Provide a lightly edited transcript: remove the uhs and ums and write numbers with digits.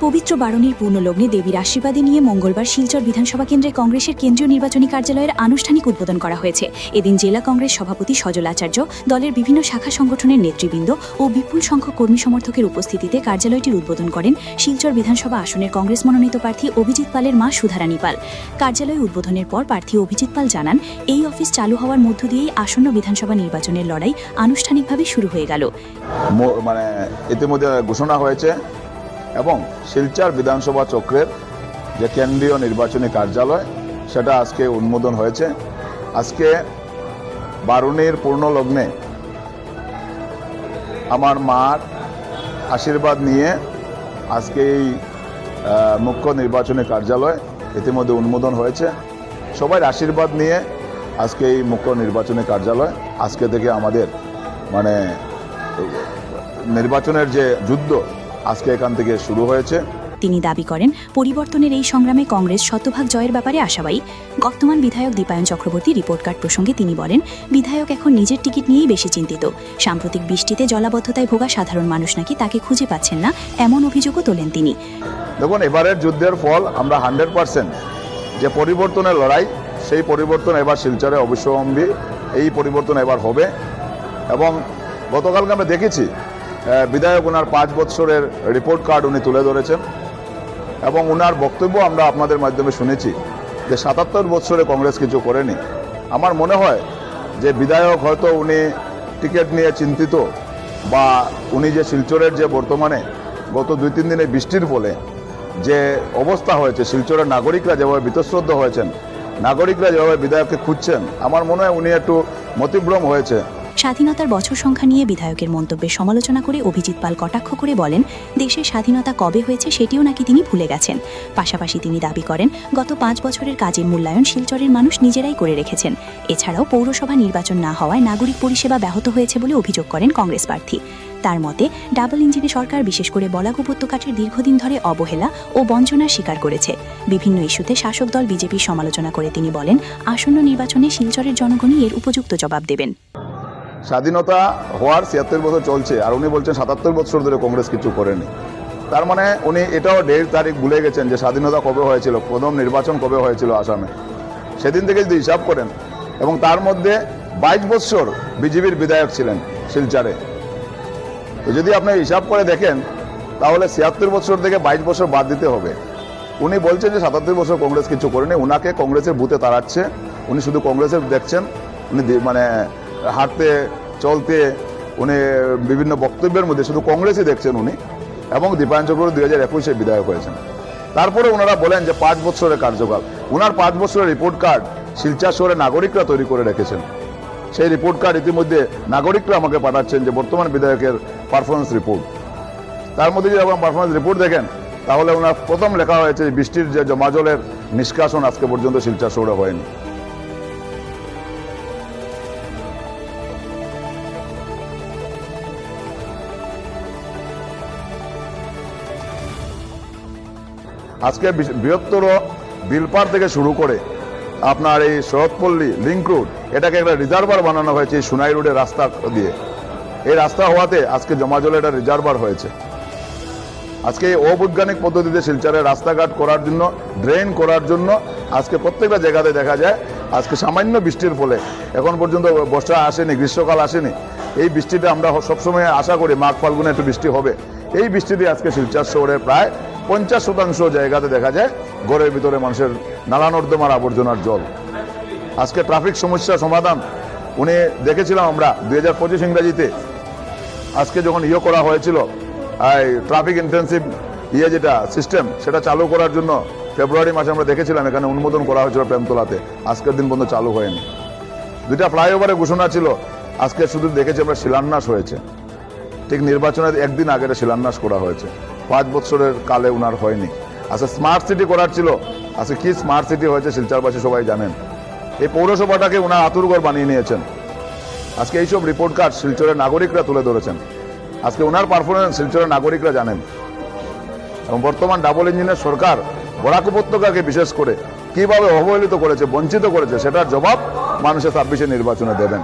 পবিত্র বারণীর পূর্ণলগ্নে দেবীর আশীর্বাদে নিয়ে মঙ্গলবার শিলচর বিধানসভা কেন্দ্রে কংগ্রেসের কেন্দ্রীয় নির্বাচনী কার্যালয়ের আনুষ্ঠানিক উদ্বোধন করা হয়েছে। এদিন জেলা কংগ্রেস সভাপতি সজল আচার্য, দলের বিভিন্ন শাখা সংগঠনের নেতৃবৃন্দ ও বিপুল সংখ্যক কর্মী সমর্থকের উপস্থিতিতে কার্যালয়টির উদ্বোধন করেন শিলচর বিধানসভা আসনের কংগ্রেস মনোনীত প্রার্থী অভিজিৎ পালের মা সুধারানী পাল। কার্যালয় উদ্বোধনের পর প্রার্থী অভিজিৎ পাল জানান, এই অফিস চালু হওয়ার মধ্য দিয়েই আসন্ন বিধানসভা নির্বাচনের লড়াই আনুষ্ঠানিকভাবে শুরু হয়ে গেল। ইতিমধ্যে ঘোষণা হয়েছে এবং শিলচর বিধানসভা চক্রের যে কেন্দ্রীয় নির্বাচনী কার্যালয় সেটা আজকে উন্মোদন হয়েছে। আজকে বারুণীর পূর্ণলগ্নে আমার মার আশীর্বাদ নিয়ে আজকে এই মুখ্য নির্বাচনী কার্যালয় ইতিমধ্যে উন্মোদন হয়েছে। সবার আশীর্বাদ নিয়ে আজকে এই মুখ্য নির্বাচনী কার্যালয় আজকে থেকে আমাদের নির্বাচনের যে যুদ্ধ আজকে এখান থেকে শুরু হয়েছে। তিনি দাবি করেন, পরিবর্তনের এই সংগ্রামে কংগ্রেস শতভাগ জয়ের ব্যাপারে আশাবাদী। বর্তমান বিধায়ক দীপায়ন চক্রবর্তী রিপোর্ট কার্ড প্রসঙ্গে তিনি বলেন, বিধায়ক এখন নিজের টিকিট নিয়েই বেশি চিন্তিত। সাম্প্রতিক বৃষ্টিতে জলাবদ্ধতায় ভোগা সাধারণ মানুষ নাকি তাকে খুঁজে পাচ্ছেন না, এমন অভিযোগও তোলেন তিনি। দেখুন, এবারের যুদ্ধের ফল আমরা 100% যে পরিবর্তনের লড়াই, সেই পরিবর্তন এবার শিলচরে অবশ্যম্ভাবী। এই পরিবর্তন এবার হবে এবং গতকালকে আমরা দেখেছি বিধায়ক ওনার 5 বছরের রিপোর্ট কার্ড উনি তুলে ধরেছেন এবং ওনার বক্তব্য আমরা আপনাদের মাধ্যমে শুনেছি যে 77 বছরে কংগ্রেস কিছু করেনি। আমার মনে হয় যে বিধায়ক হয়তো উনি টিকিট নিয়ে চিন্তিত, বা উনি যে শিলচরের যে বর্তমানে গত 2-3 দিনে বৃষ্টির ফলে যে অবস্থা হয়েছে, শিলচরের নাগরিকরা যেভাবে বীতশ্রদ্ধ হয়েছেন, নাগরিকরা যেভাবে বিধায়ককে খুঁজছেন, আমার মনে হয় উনি একটু মতিভ্রম হয়েছে। স্বাধীনতার বছর সংখ্যা নিয়ে বিধায়কের মন্তব্যের সমালোচনা করে অভিজিৎ পাল কটাক্ষ করে বলেন, দেশের স্বাধীনতা কবে হয়েছে সেটিও নাকি তিনি ভুলে গেছেন। পাশাপাশি তিনি দাবি করেন, গত 5 বছরের কাজের মূল্যায়ন শিলচরের মানুষ নিজেরাই করে রেখেছেন। এছাড়াও পৌরসভা নির্বাচন না হওয়ায় নাগরিক পরিষেবা ব্যাহত হয়েছে বলে অভিযোগ করেন কংগ্রেস প্রার্থী। তার মতে, ডাবল ইঞ্জিনে সরকার বিশেষ করে বলাগ উপত্যকাটির দীর্ঘদিন ধরে অবহেলা ও বঞ্চনার স্বীকার করেছে। বিভিন্ন ইস্যুতে শাসক দল বিজেপির সমালোচনা করে তিনি বলেন, আসন্ন নির্বাচনে শিলচরের জনগণই এর উপযুক্ত জবাব দেবেন। স্বাধীনতা হওয়ার 76 বছর চলছে আর উনি বলছেন 77 বছর ধরে কংগ্রেস কিছু করেনি। তার মানে উনি এটাও ডেট তারিখ ভুলে গেছেন যে স্বাধীনতা কবে হয়েছিল, প্রথম নির্বাচন কবে হয়েছিল আসামে, সেদিন থেকে যদি হিসাব করেন। এবং তার মধ্যে 22 বছর বিজেপির বিধায়ক ছিলেন শিলচরে। তো যদি আপনি হিসাব করে দেখেন তাহলে 76 বছর থেকে 22 বছর বাদ দিতে হবে। উনি বলছেন যে 77 বছর কংগ্রেস কিছু করেনি, উনাকে কংগ্রেসের বুথে তাড়াচ্ছে। উনি শুধু কংগ্রেসের দেখছেন, উনি হাঁটতে চলতে উনি বিভিন্ন বক্তব্যের মধ্যে শুধু কংগ্রেসই দেখছেন উনি। এবং দীপায়ন চক্রবর্তী 2021-এ বিধায়ক হয়েছেন। তারপরে ওনারা বলেন যে 5 বছরের কার্যকাল। ওনার 5 বছরের রিপোর্ট কার্ড শিলচর শহরে নাগরিকরা তৈরি করে রেখেছেন। সেই রিপোর্ট কার্ড ইতিমধ্যে নাগরিকরা আমাকে পাঠাচ্ছেন যে বর্তমান বিধায়কের পারফরমেন্স রিপোর্ট। তার মধ্যে যদি আপনার পারফরমেন্স রিপোর্ট দেখেন তাহলে ওনার প্রথম লেখা হয়েছে বৃষ্টির যে জমাজলের নিষ্কাশন আজকে পর্যন্ত শিলচর শহরে হয়নি। আজকে বৃহত্তর বিলপাড় থেকে শুরু করে আপনার এই শরৎপল্লী লিঙ্ক রোড, এটাকে একটা রিজার্ভার বানানো হয়েছে এই সুনাই রোডের রাস্তা দিয়ে। এই রাস্তা হওয়াতে আজকে জমাজলে একটা রিজার্ভার হয়েছে। আজকে এই অবৈজ্ঞানিক পদ্ধতিতে শিলচরের রাস্তাঘাট করার জন্য, ড্রেন করার জন্য আজকে প্রত্যেকটা জায়গাতে দেখা যায় আজকে সামান্য বৃষ্টির ফলে, এখন পর্যন্ত বর্ষা আসেনি, গ্রীষ্মকাল আসেনি, এই বৃষ্টিটা আমরা সবসময় আশা করি মাঘ ফাল্গুনে একটু বৃষ্টি হবে। এই বৃষ্টিতে আজকে শিলচর শহরের প্রায় 50% জায়গাতে দেখা যায় ঘরের ভিতরে মানুষের নালা নর্দমার আবর্জনার জল। আজকে ট্রাফিক সমস্যা সমাধান উনি দেখেছিলাম আমরা 2025 ইংরাজিতে আজকে যখন করা হয়েছিল ট্রাফিক ইন্টেন্সিভ যেটা সিস্টেম, সেটা চালু করার জন্য ফেব্রুয়ারি মাসে আমরা দেখেছিলাম এখানে অনুমোদন করা হয়েছিল প্রেমতলাতে। আজকের দিন পর্যন্ত চালু হয়নি। 2টা ফ্লাইওভারের ঘোষণা ছিল, আজকে শুধু দেখেছি আমরা শিলান্যাস হয়েছে। ঠিক নির্বাচনের একদিন আগে শিলান্যাস করা হয়েছে। 5 বছরের কালে উনার হয়নি। আচ্ছা, স্মার্ট সিটি করার ছিল, আজকে কি স্মার্ট সিটি হয়েছে শিলচরবাসী সবাই জানেন। এই পৌরসভাটাকে উনার আতুরঘর বানিয়ে নিয়েছেন। আজকে এইসব রিপোর্ট কার্ড শিলচরের নাগরিকরা তুলে ধরেছেন। আজকে ওনার পারফরমেন্স শিলচরের নাগরিকরা জানেন। এবং বর্তমান ডাবল ইঞ্জিনের সরকার বরাক উপত্যকাকে বিশেষ করে কিভাবে অবহেলিত করেছে, বঞ্চিত করেছে, সেটার জবাব মানুষের 26-এ নির্বাচনে দেবেন।